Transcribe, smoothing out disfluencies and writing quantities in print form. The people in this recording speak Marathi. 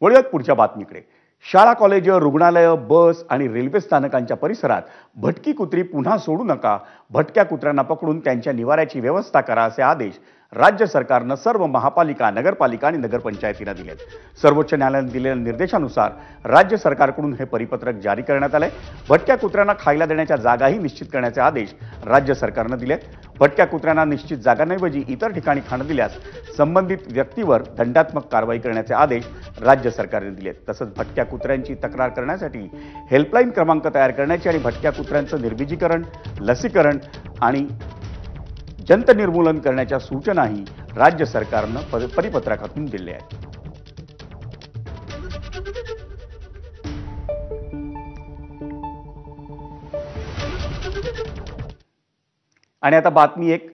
वळूयात पुढच्या बातमीकडे। शाळा, कॉलेज, रुग्णालय, बस आणि रेल्वे स्थानकांच्या परिसरात भटकी कुत्री पुन्हा सोडू नका। भटक्या कुत्र्यांना पकडून त्यांच्या निवाऱ्याची व्यवस्था करा असे आदेश राज्य सरकारने सर्व महापालिका, नगरपालिका आणि नगरपंचायतींना दिलेत। सर्वोच्च न्यायालयाने दिलेल्या निर्देशानुसार राज्य सरकारकडून हे परिपत्रक जारी करण्यात आले। भटक्या कुत्र्यांना खायला देण्याच्या जागाही निश्चित करण्याचे आदेश राज्य सरकारने दिलेत। भटक्या कुत्र्यांना निश्चित जागांऐवजी इतर ठिकाणी खाणं दिल्यास संबंधित व्यक्तीवर दंडात्मक कारवाई करण्याचे आदेश राज्य सरकारने दिलेत। तसंच भटक्या कुत्र्यांची तक्रार करण्यासाठी हेल्पलाईन क्रमांक तयार करण्याची आणि भटक्या कुत्र्यांचं निर्विजीकरण, लसीकरण आणि जंत निर्मूलन करण्याच्या सूचनाही राज्य सरकारने परिपत्रकातून दिल्या आहेत। आणि आता बातमी एक